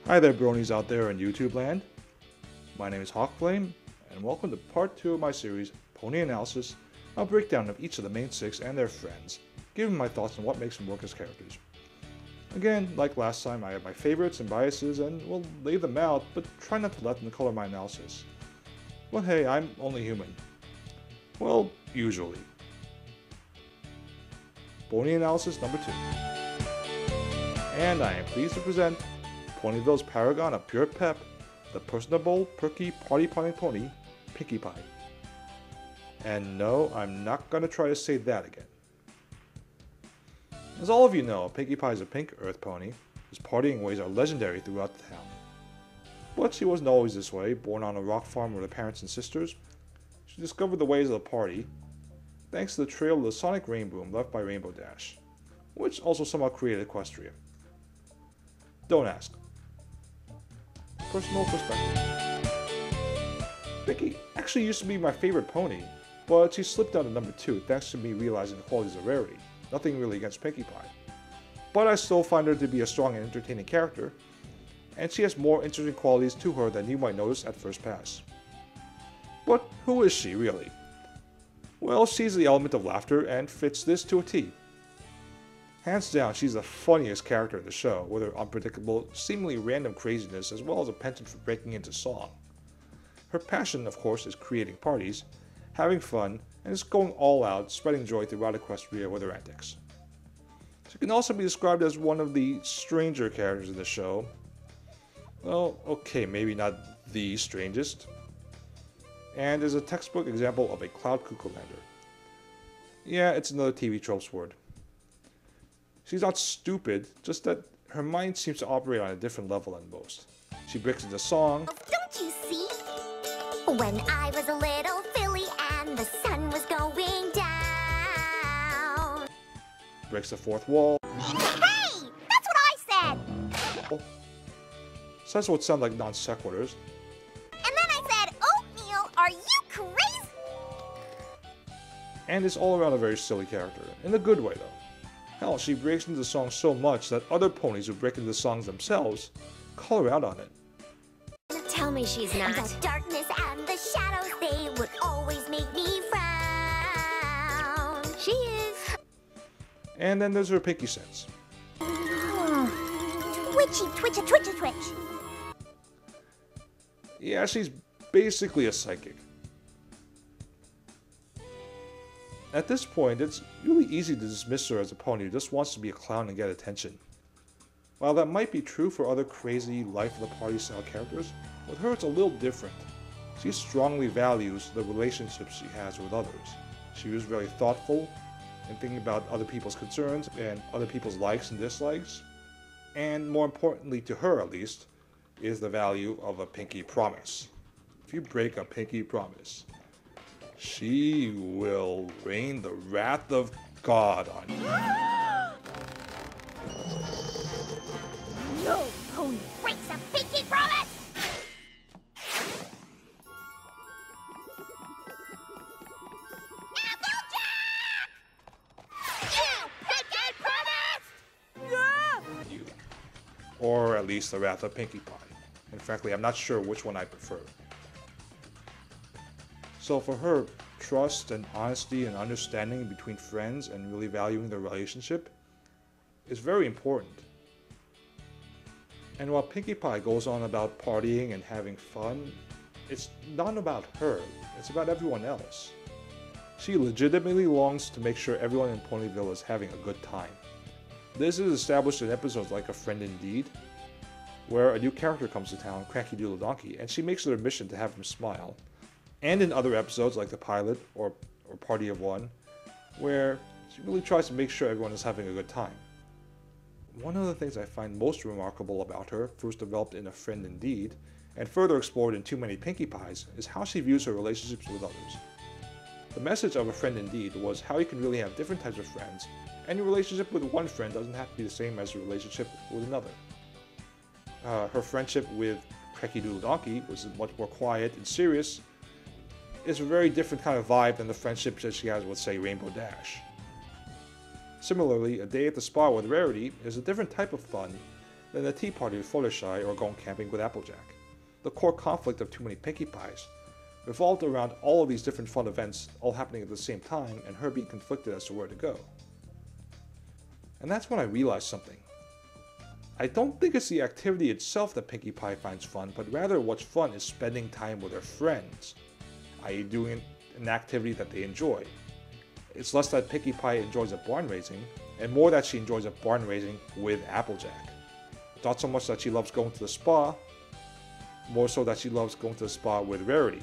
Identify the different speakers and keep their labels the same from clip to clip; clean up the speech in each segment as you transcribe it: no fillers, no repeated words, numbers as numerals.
Speaker 1: Hi there bronies out there in YouTube land. My name is Hawkflame, and welcome to part 2 of my series, Pony Analysis, a breakdown of each of the main 6 and their friends, giving my thoughts on what makes them work as characters. Again, like last time, I have my favorites and biases and will lay them out, but try not to let them color my analysis. But hey, I'm only human. Well, usually. Pony Analysis number 2. And I am pleased to present Ponyville's paragon of pure pep, the personable, perky, party-pawing pony, Pinkie Pie. And no, I'm not going to try to say that again. As all of you know, Pinkie Pie is a pink earth pony, whose partying ways are legendary throughout the town. But she wasn't always this way. Born on a rock farm with her parents and sisters, she discovered the ways of the party, thanks to the trail of the sonic rain boom left by Rainbow Dash, which also somehow created Equestria. Don't ask. Personal perspective. Pinkie actually used to be my favorite pony, but she slipped down to number 2 thanks to me realizing the qualities of rarity. Nothing really against Pinkie Pie. But I still find her to be a strong and entertaining character, and she has more interesting qualities to her than you might notice at first pass. But who is she really? Well, she's the element of laughter and fits this to a T. Hands down, she's the funniest character in the show, with her unpredictable, seemingly random craziness as well as a penchant for breaking into song. Her passion, of course, is creating parties, having fun, and is going all out, spreading joy throughout Equestria with her antics. She can also be described as one of the stranger characters in the show. Well, okay, maybe not the strangest. And is a textbook example of a Cloud Cuckoo Lander. Yeah, it's another TV tropes word. She's not stupid, just that her mind seems to operate on a different level than most. She breaks into song.
Speaker 2: Don't you see? When I was a little filly and the sun was going down.
Speaker 1: Breaks the fourth wall.
Speaker 2: Hey! That's what I said!
Speaker 1: Says what sound like non sequiturs.
Speaker 2: And then I said, oatmeal, are you crazy?
Speaker 1: And is all around a very silly character, in a good way though. Hell, she breaks into the song so much that other ponies who break into the songs themselves call her out on it.
Speaker 2: Tell me she's not. The darkness and the shadows, they would always make me frown. She is.
Speaker 1: And then there's her Pinkie sense.
Speaker 2: Twitchy, twitch, twitch, twitch.
Speaker 1: Yeah, she's basically a psychic. At this point, it's really easy to dismiss her as a pony who just wants to be a clown and get attention. While that might be true for other crazy life-of-the-party style characters, with her it's a little different. She strongly values the relationships she has with others. She is very thoughtful in thinking about other people's concerns and other people's likes and dislikes. And more importantly, to her at least, is the value of a Pinkie promise. If you break a Pinkie promise, she will rain the wrath of God on you.
Speaker 2: No pony breaks a Pinkie promise! Applejack! You Pinkie promise!
Speaker 1: You. Or at least the wrath of Pinkie Pie. And frankly, I'm not sure which one I prefer. So for her, trust and honesty and understanding between friends and really valuing their relationship is very important. And while Pinkie Pie goes on about partying and having fun, it's not about her, it's about everyone else. She legitimately longs to make sure everyone in Ponyville is having a good time. This is established in episodes like A Friend Indeed, where a new character comes to town, Cranky Doodle Donkey, and she makes it her mission to have him smile. And in other episodes like The Pilot or Party of One, where she really tries to make sure everyone is having a good time. One of the things I find most remarkable about her, first developed in A Friend Indeed, and further explored in Too Many Pinkie Pies, is how she views her relationships with others. The message of A Friend Indeed was how you can really have different types of friends, and your relationship with one friend doesn't have to be the same as your relationship with another. Her friendship with Cranky Doodle Donkey was much more quiet and serious. It's a very different kind of vibe than the friendship that she has with, say, Rainbow Dash. Similarly, a day at the spa with Rarity is a different type of fun then a tea party with Fluttershy, or going camping with Applejack. The core conflict of too many Pinkie Pies revolved around all of these different fun events all happening at the same time and her being conflicted as to where to go. And that's when I realized something. I don't think it's the activity itself that Pinkie Pie finds fun, but rather what's fun is spending time with her friends, i.e. doing an activity that they enjoy. It's less that Pinkie Pie enjoys a barn raising, and more that she enjoys a barn raising with Applejack. Not so much that she loves going to the spa, more so that she loves going to the spa with Rarity.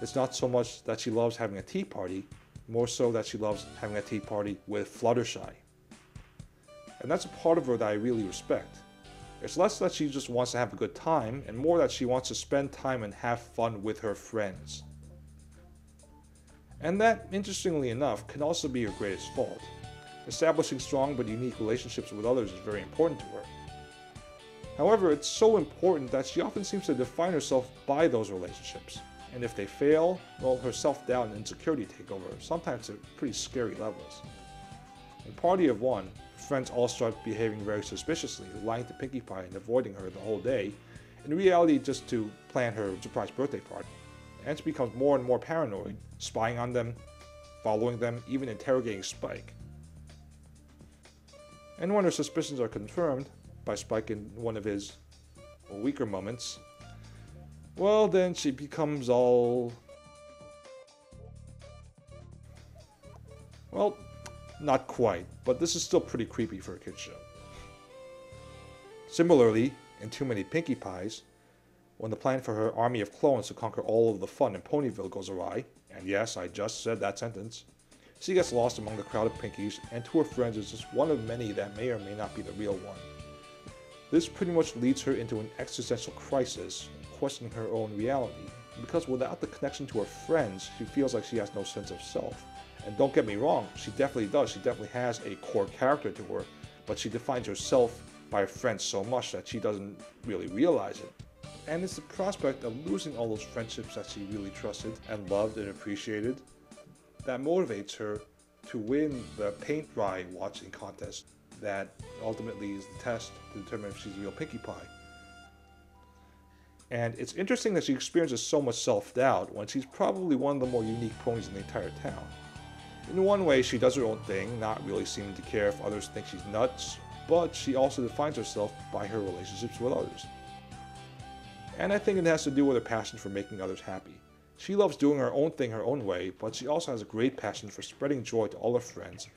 Speaker 1: It's not so much that she loves having a tea party, more so that she loves having a tea party with Fluttershy. And that's a part of her that I really respect. It's less that she just wants to have a good time, and more that she wants to spend time and have fun with her friends. And that, interestingly enough, can also be her greatest fault. Establishing strong but unique relationships with others is very important to her. However, it's so important that she often seems to define herself by those relationships. And if they fail, well, her self-doubt and insecurity take over, sometimes at pretty scary levels. In Party of One, friends all start behaving very suspiciously, lying to Pinkie Pie and avoiding her the whole day, in reality just to plan her surprise birthday party. And she becomes more and more paranoid, spying on them, following them, even interrogating Spike. And when her suspicions are confirmed by Spike in one of his weaker moments, well, then she becomes all... well, not quite, but this is still pretty creepy for a kid's show. Similarly, in Too Many Pinkie Pies, when the plan for her army of clones to conquer all of the fun in Ponyville goes awry, and yes, I just said that sentence, she gets lost among the crowd of Pinkies, and to her friends is just one of many that may or may not be the real one. This pretty much leads her into an existential crisis, questioning her own reality, because without the connection to her friends, she feels like she has no sense of self. And don't get me wrong, she definitely does, she definitely has a core character to her, but she defines herself by her friends so much that she doesn't really realize it. And it's the prospect of losing all those friendships that she really trusted and loved and appreciated that motivates her to win the paint dry watching contest that ultimately is the test to determine if she's a real Pinkie Pie. And it's interesting that she experiences so much self-doubt when she's probably one of the more unique ponies in the entire town. In one way, she does her own thing, not really seeming to care if others think she's nuts, but she also defines herself by her relationships with others. And I think it has to do with her passion for making others happy. She loves doing her own thing her own way, but she also has a great passion for spreading joy to all her friends,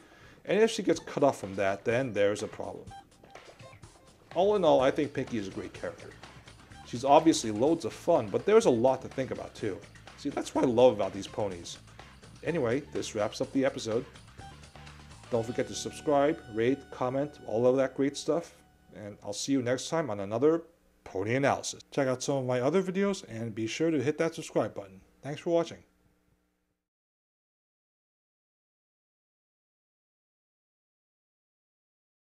Speaker 1: and if she gets cut off from that, then there's a problem. All in all, I think Pinkie is a great character. She's obviously loads of fun, but there's a lot to think about too. See, that's what I love about these ponies. Anyway, this wraps up the episode. Don't forget to subscribe, rate, comment, all of that great stuff, and I'll see you next time on another Pony Analysis. Check out some of my other videos and be sure to hit that subscribe button. Thanks for watching.